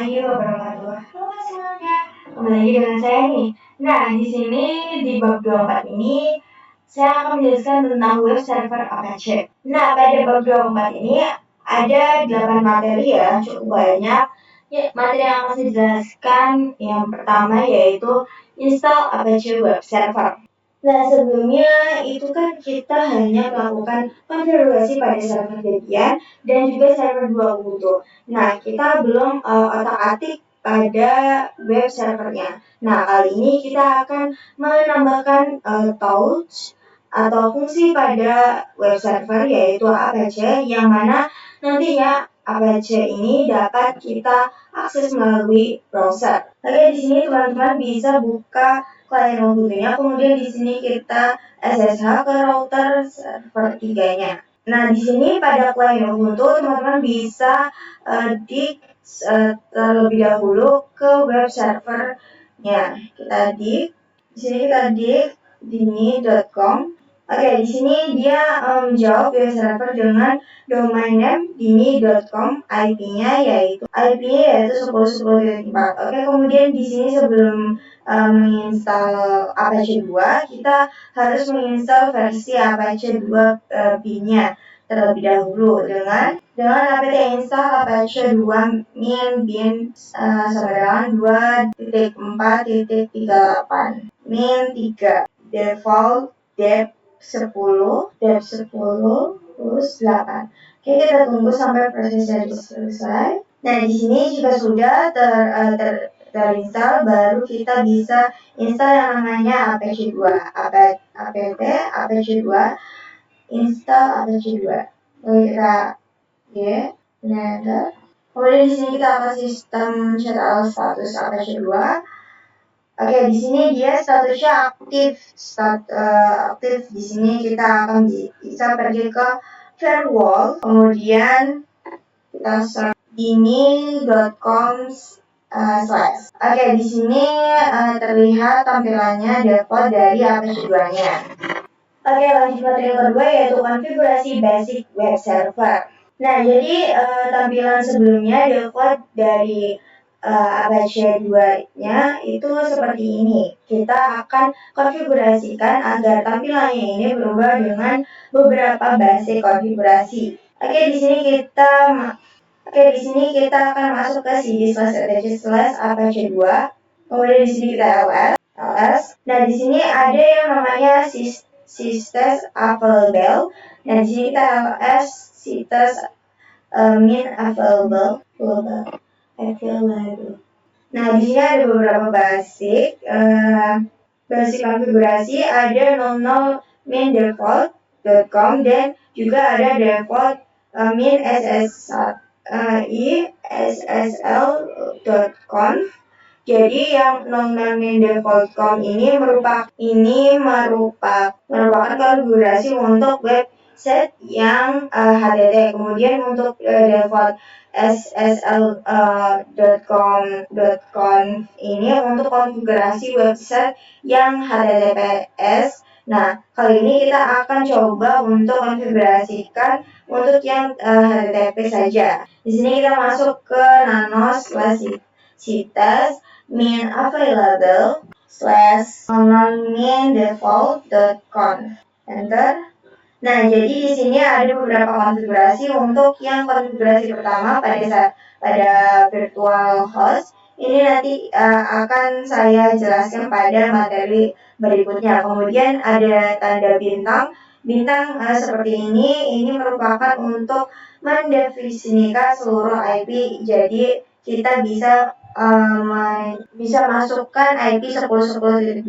warahmatullahi wabarakatuh. Halo semuanya, kembali lagi dengan saya nih. Nah, di sini di bab 24 ini saya akan menjelaskan tentang web server Apache. Nah, pada bab 24 ini ada 8 materi ya, cukup banyak. Ya, materi yang akan saya jelaskan yang pertama yaitu install Apache Web Server. Nah, sebelumnya itu kan kita hanya melakukan konfigurasi pada server Debian dan juga server 2 Ubuntu. Nah, kita belum otak-atik pada web servernya. Nah, kali ini kita akan menambahkan tools atau fungsi pada web server yaitu Apache yang mana nantinya Apache ini dapat kita akses melalui browser. Oke, di sini teman-teman bisa buka klien Ubuntu-nya, kemudian di sini kita SSH ke router server 3-nya. Nah, di sini pada klien Ubuntu teman-teman bisa terlebih dahulu ke web servernya. Kita di sini kita dini.com. Oke, di sini dia menjawab web server dengan domain name dini.com, IP-nya yaitu 10.10.4. Oke, kemudian di sini sebelum menginstal Apache 2, kita harus menginstal versi Apache 2 bin-nya terlebih dahulu dengan apt install Apache 2 min bin sama dengan 2.4.38 min 3 default dep 10 plus 8. Oke, kita tunggu sampai prosesnya selesai. Nah, di sini jika sudah terinstall, baru kita bisa install yang namanya Apache 2. apt Apache 2 install Apache 2. Lalu kita enter. Kemudian di sini kita akan sistem shuttle status Apache 2. Oke, di sini dia statusnya aktif. Aktif di sini kita akan bisa pergi ke firewall, kemudian kita search dini.com /. Oke, di sini terlihat tampilannya default dari Apache 2-nya. Oke, lanjut materi yang kedua yaitu konfigurasi basic web server. Nah, jadi tampilan sebelumnya default dari Apache 2-nya itu seperti ini. Kita akan konfigurasikan agar tampilannya ini berubah dengan beberapa basic konfigurasi. Oke, di sini kita akan masuk ke cd/etc/apache 2. Kemudian di sini kita ls. Nah, di sini ada yang namanya system available. Nah, di sini kita ls system min available. Nah, di sini ada beberapa basic konfigurasi, ada 00 min default.com dan juga ada default min ssl.conf. Jadi yang 00 min default.com ini merupakan konfigurasi untuk website yang HTTP. Kemudian untuk default ssl.conf ini untuk konfigurasi website yang HTTPS. Nah, kali ini kita akan coba untuk konfigurasikan untuk yang HTTP saja. Di sini kita masuk ke nano/sites min available /min default.conf. Enter. Nah, jadi di sini ada beberapa konfigurasi. Untuk yang konfigurasi pertama pada virtual host ini nanti akan saya jelaskan pada materi berikutnya. Kemudian ada tanda bintang seperti ini merupakan untuk mendefinisikan seluruh IP. Jadi kita bisa masukkan IP 10.10.2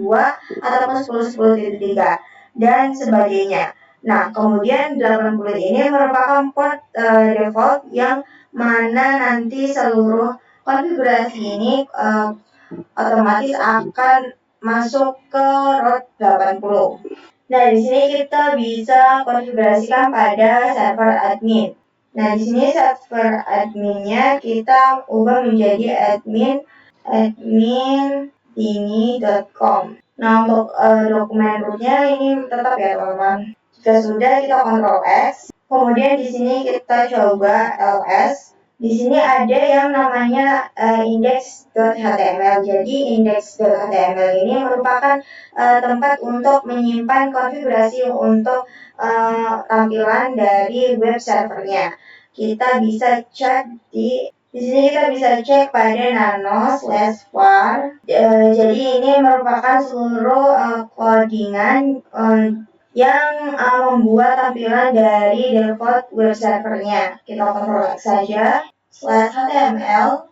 ataupun 10.10.3 dan sebagainya. Nah, kemudian 80 ini merupakan port default yang mana nanti seluruh konfigurasi ini otomatis akan masuk ke root 80. Nah, di sini kita bisa konfigurasikan pada server admin. Nah, di sini server adminnya kita ubah menjadi admin dini.com. Nah, untuk dokumen rootnya ini tetap ya, teman-teman. Jika sudah, kita Ctrl X. Kemudian di sini kita coba ls. Di sini ada yang namanya index.html. Jadi index.html ini merupakan tempat untuk menyimpan konfigurasi untuk tampilan dari web servernya. Kita bisa cek di sini kita bisa cek pada nano/var. Jadi ini merupakan seluruh codingan yang membuat tampilan dari default web servernya. Kita kontrol saja /html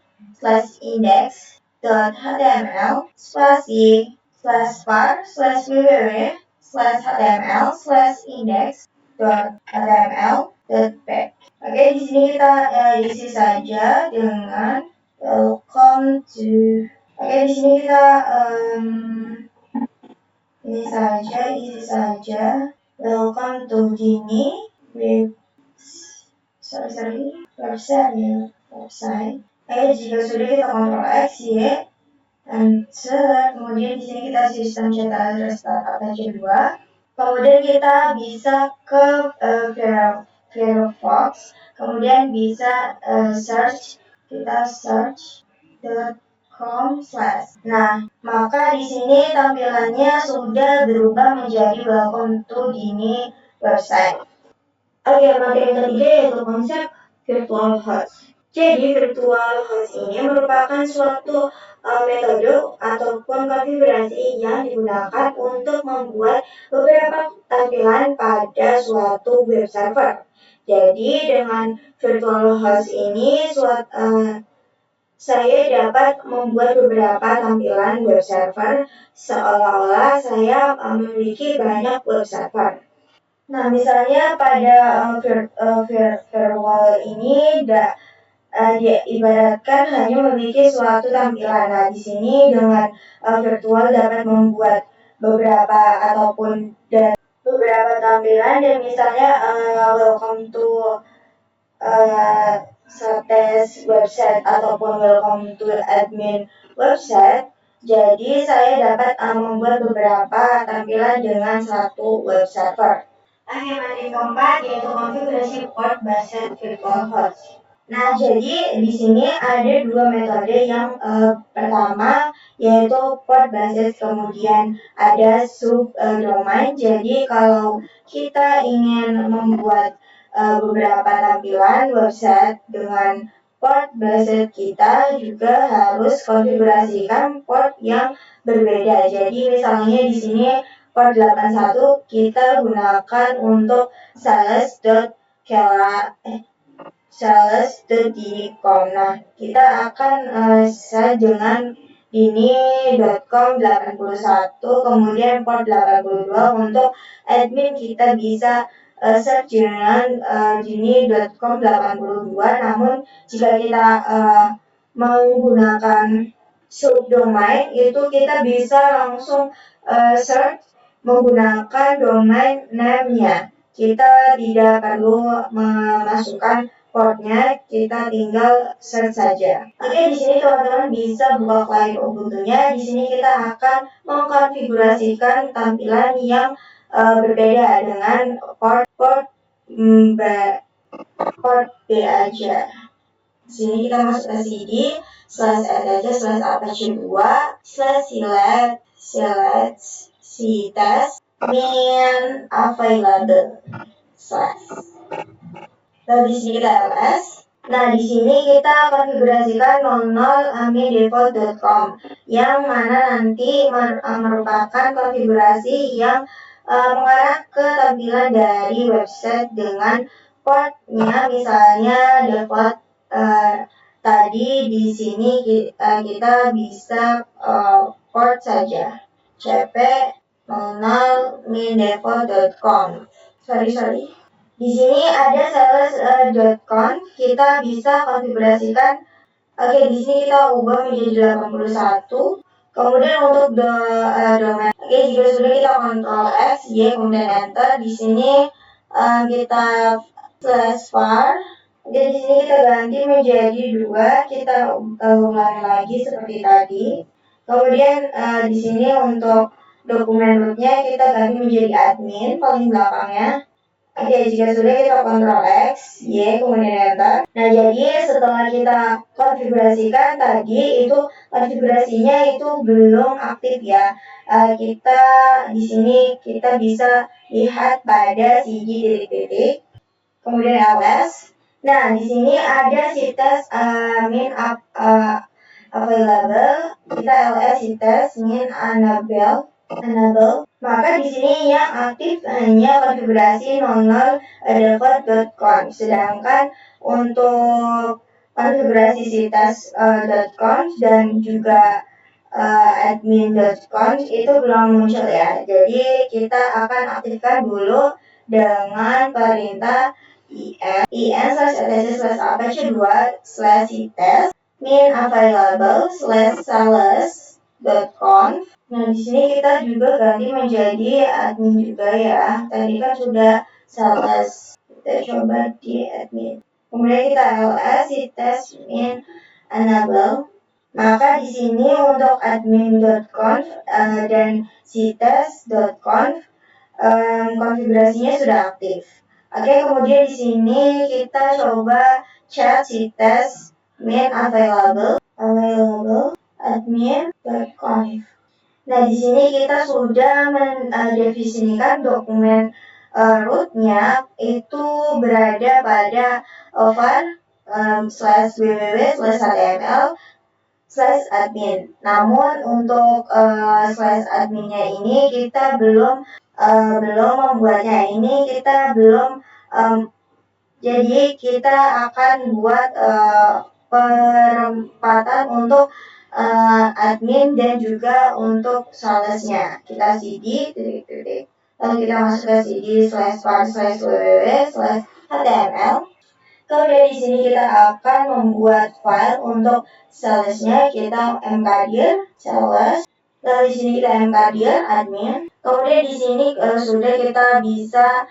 /index.html /var /www /html /index.html.page. Oke, di sini kita isi saja dengan welcome to. Oke, di sini kita isi saja welcome to Gini website. Jika sudah kita kontrol X, Y, enter. Kemudian di sini kita sistem cetak restart APC 2. Kemudian kita bisa ke Firefox. Kemudian bisa search. Kita search .com/. Nah, maka di sini tampilannya sudah berubah menjadi welcome to Gini website. Oke, materi yang ketiga yaitu konsep virtual host. Jadi, virtual host ini merupakan suatu metode ataupun konfigurasi yang digunakan untuk membuat beberapa tampilan pada suatu web server. Jadi, dengan virtual host ini saya dapat membuat beberapa tampilan web server seolah-olah saya memiliki banyak web server. Nah, misalnya pada firewall ini diibaratkan hanya memiliki suatu tampilan. Nah, di sini dengan virtual dapat membuat beberapa ataupun dan beberapa tampilan, dan misalnya welcome to test website ataupun welcome to admin website. Jadi saya dapat membuat beberapa tampilan dengan satu web server. Materi keempat yaitu konfigurasi port based virtual host. Nah, jadi di sini ada dua metode. Yang pertama yaitu port based, kemudian ada subdomain. Jadi kalau kita ingin membuat beberapa tampilan website dengan port based, kita juga harus konfigurasikan port yang berbeda. Jadi misalnya di sini port 81 kita gunakan untuk sales.com. Nah, kita akan set dengan ini.com 81, kemudian port 82 untuk admin kita bisa search dengan gini.com 82. Namun jika kita menggunakan subdomain itu kita bisa langsung search menggunakan domain name-nya. Kita tidak perlu memasukkan portnya, kita tinggal search saja. Oke, di sini teman-teman bisa buka client Ubuntu-nya. Di sini kita akan mengkonfigurasikan tampilan yang berbeda dengan port B aja. Di sini kita masuk ke CD /add aja /apache2 /select si test min available lalu di sini kita ls. Nah, di sini kita konfigurasikan 00 yang mana nanti merupakan konfigurasi yang mengarah ke tampilan dari website dengan portnya. Misalnya default tadi di sini kita bisa port saja cp 00min-default.com. Sorry. Di sini ada sales.com. Kita bisa konfigurasikan. Oke, di sini kita ubah menjadi 81. Kemudian untuk domain. Oke, jika sudah kita Ctrl X, Y, kemudian Enter. Di sini kita /var. Oke, di sini kita ganti menjadi 2. Kita ulangi lagi seperti tadi. Kemudian di sini untuk dokumen rootnya kita ganti menjadi admin paling belakangnya. Oke, jika sudah kita Ctrl X, Y, kemudian Enter. Nah, jadi setelah kita konfigurasikan tadi, itu konfigurasinya itu belum aktif ya. Kita di sini kita bisa lihat pada cd titik-titik, kemudian ls. Nah, di sini ada sites min available, kita ls sites min enable. Maka di sini yang aktif hanya konfigurasi 00.default.conf, sedangkan untuk konfigurasi sites.conf dan juga admin.conf itu belum muncul ya. Jadi kita akan aktifkan dulu dengan perintah in/etc/apache2/sites min available/sales.conf. Nah, di sini kita juga ganti menjadi admin juga ya. Tadi kan sudah sales. Kita coba di admin. Kemudian kita ls sites min enable. Maka di sini untuk admin.conf dan sites.conf konfigurasinya sudah aktif. Oke, kemudian di sini kita coba chat sites min available admin.conf. Nah, di sini kita sudah mendefinisikan dokumen rootnya itu berada pada var/www/html/admin. Namun untuk /adminnya ini kita belum membuatnya. Ini kita belum jadi kita akan buat perempatan untuk admin dan juga untuk salesnya. Kita cd titik-titik, lalu kita masuk ke cd /var/www/html. Kemudian di sini kita akan membuat file untuk salesnya. Kita mkdir sales, lalu di sini kita mkdir admin. Kemudian di sini sudah kita bisa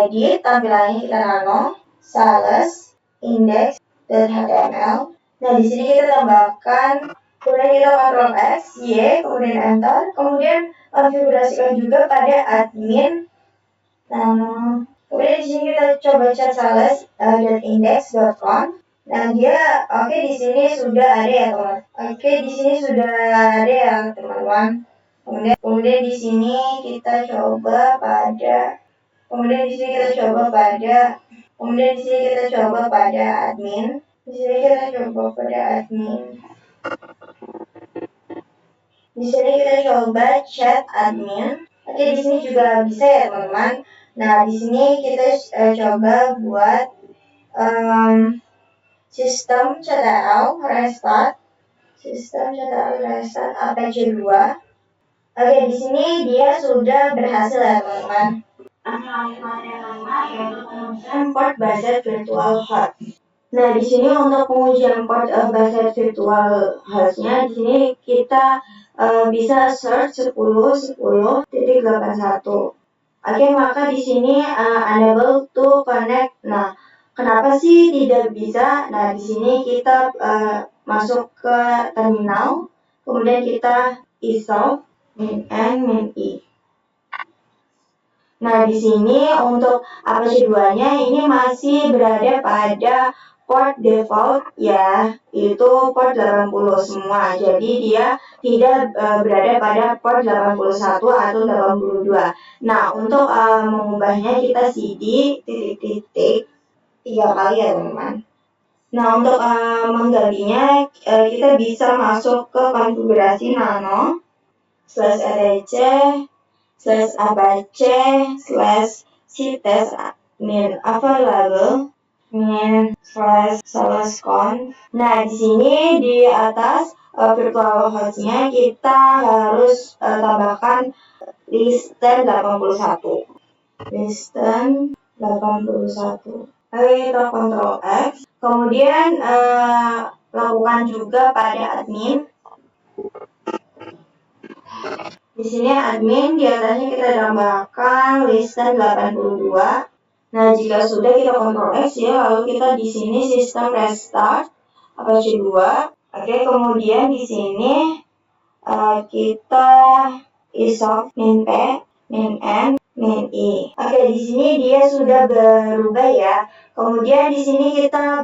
edit tampilannya, kita nano sales index.html. Nah, di sini kita tambahkan, kemudian kita Ctrl X, Y, kemudian Enter, kemudian konfigurasikan juga pada admin. Kemudian di sini kita coba chat sales.index.conf. Nah, dia di sini sudah ada ya, teman. Di sini sudah ada ya, teman-teman. Kemudian di sini kita coba pada admin. Di sini kita coba chat admin. Oke, di sini juga bisa ya, teman-teman. Nah, di sini kita coba buat sistem ctl restart apache2. Oke, di sini dia sudah berhasil ya, teman-teman. Yaitu pengujian port based virtual host. Nah, di sini untuk pengujian port based virtual hostnya, di sini kita bisa search 10.10.81. Oke, maka di sini unable to connect. Nah, kenapa sih tidak bisa? Nah, di sini kita masuk ke terminal, kemudian kita install min-i. Nah, di sini untuk Apache 2-nya ini masih berada pada port default ya, itu port 80 semua. Jadi dia tidak berada pada port 81 atau 82. Nah, untuk mengubahnya kita cd titik-titik 3 kali ya, teman-teman. Nah, untuk menggantinya kita bisa masuk ke konfigurasi nano /etc/apache/sites min available min/salesconf. Nah, di sini di atas virtual hostnya kita harus tambahkan listen 81. Oke, kita Ctrl X. Kemudian lakukan juga pada admin. Di sini admin, di atasnya kita tambahkan listen 82. Nah, jika sudah kita Ctrl X ya, lalu kita di sini sistem restart Apache 2. Oke, kemudian di sini kita isof min-p min-n main.i. Oke, di sini dia sudah berubah ya. Kemudian di sini kita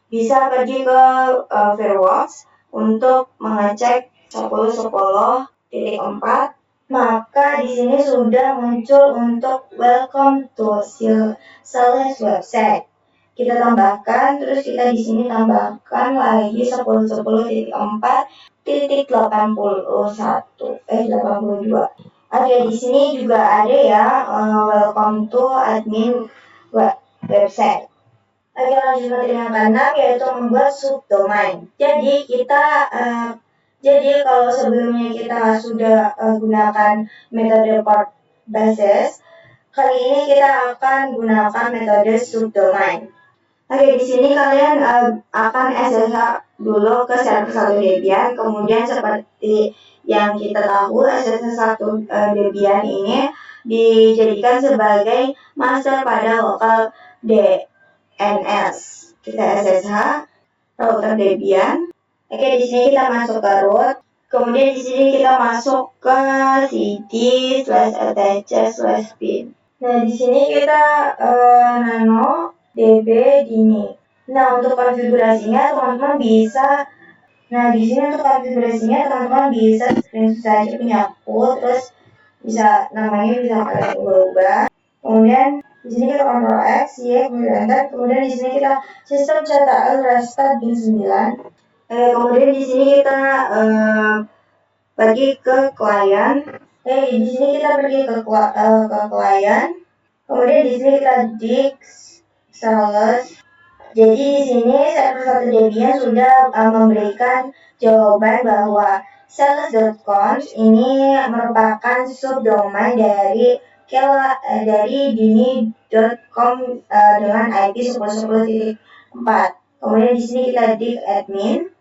bisa pergi ke Firefox untuk mengecek 10.10.4. Maka di sini sudah muncul untuk welcome to Sales website. Kita tambahkan, terus kita di sini tambahkan lagi 10.10.4.81 Oke, di sini juga ada ya welcome to admin website. Oke, lanjut materi yang keenam yaitu membuat subdomain. Jadi kalau sebelumnya kita sudah gunakan metode port basis, kali ini kita akan gunakan metode subdomain. Oke, di sini kalian akan SSH dulu ke server 1 Debian, kemudian seperti yang kita tahu SSH 1 Debian ini dijadikan sebagai master pada lokal DNS. Kita SSH router Debian. Oke, di sini kita masuk ke root. Kemudian di sini kita masuk ke cd/attach/bin. Nah, di sini kita nano db dini. Nah, untuk konfigurasinya teman-teman bisa screenshot saja punya aku, terus namanya bisa kalian ubah. Kemudian di sini kita Ctrl X, Y, kemudian Enter. Kemudian di sini kita sistem CTL restart bin 9. Kemudian di sini kita pergi ke klien. Di sini kita pergi ke klien. Kemudian di sini kita dix sales. Jadi di sini server 1 Debian sudah memberikan jawaban bahwa sales.com ini merupakan subdomain dari dini.com dengan IP 10.10.4. Kemudian di sini kita dig admin.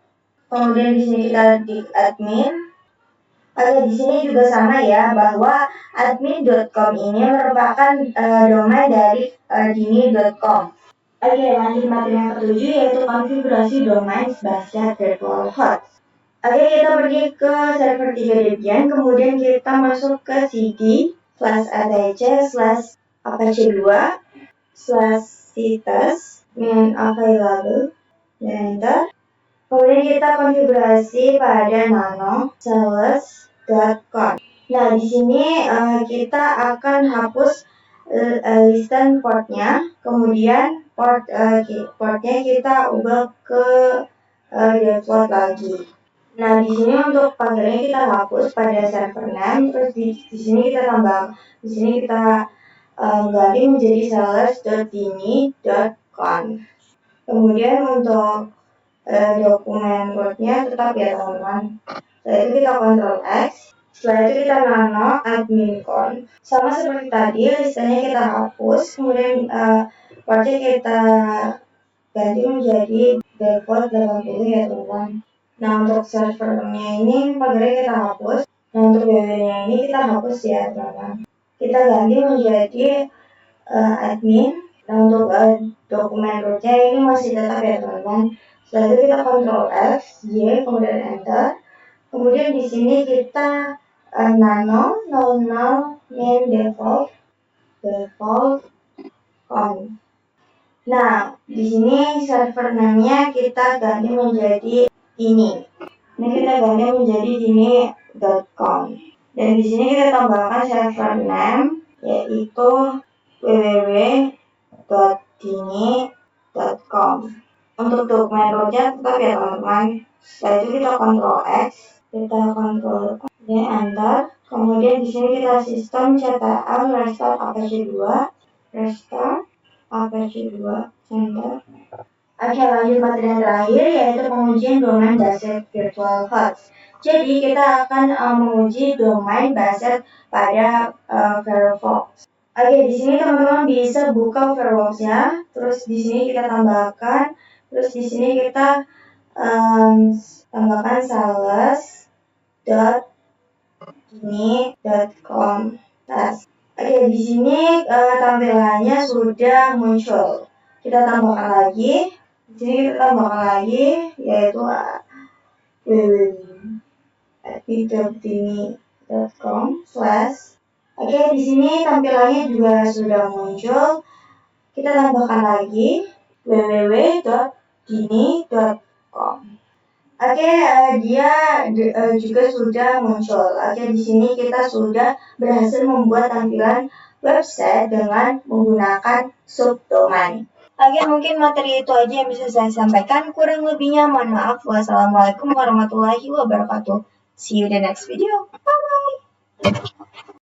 Kemudian di sini kita dig admin. Oke, di sini juga sama ya bahwa admin.com ini merupakan domain dari dini.com. Oke, lanjut materi yang ketujuh yaitu konfigurasi domain basis virtual host. Oke, kita pergi ke server 3 Debian, kemudian kita masuk ke cd/attach/apache2/situs main available dan enter. Kemudian kita konfigurasi pada nano sales.com. Nah, di sini kita akan hapus listen portnya, kemudian portnya kita ubah ke default lagi. Nah, di sini untuk panggilannya kita hapus pada server name, terus di sini kita ganti menjadi sales.dini.com. Kemudian untuk dokumen rootnya tetap ya teman-teman. Setelah itu kita Ctrl X. Setelah itu kita nano admin.con. Sama seperti tadi, listanya kita hapus, kemudian portnya kita ganti menjadi default 80 ya teman-teman. Nah, untuk servernya ini pagarnya kita hapus. Nah, untuk www-nya ini kita hapus ya teman-teman. Kita ganti menjadi admin. Nah, untuk dokumen rootnya ini masih tetap ya teman-teman. Setelah itu kita Ctrl X, Y, kemudian Enter. Kemudian di sini kita nano 00 main default on. Nah, di sini server name-nya kita ganti menjadi ini. Ini kita ganti menjadi dini.com. Dan di sini kita tambahkan server name yaitu www.dini.com. Untuk dokumen rootnya tetap ya teman-teman. Setelah itu kita Ctrl X, kita Ctrl dan Enter. Kemudian di sini kita sistem CTL restart apache2, restart apache2 Enter. Oke, lanjut materi yang terakhir yaitu pengujian domain basis virtual host. Jadi kita akan menguji domain basis pada Firefox. Oke, di sini teman-teman bisa buka Firefox-nya, terus di sini kita tambahkan, terus di sini kita tambahkan sales.dini.com. Oke, di sini tampilannya sudah muncul. Kita tambahkan lagi. Di sini kita tambahkan lagi yaitu www.dini.com/ Oke, di sini tampilannya juga sudah muncul. Kita tambahkan lagi www.dini.com. Oke, dia juga sudah muncul. Oke, di sini kita sudah berhasil membuat tampilan website dengan menggunakan subdomain. Oke, mungkin materi itu aja yang bisa saya sampaikan. Kurang lebihnya mohon maaf. Wassalamualaikum warahmatullahi wabarakatuh. See you in the next video. Bye-bye.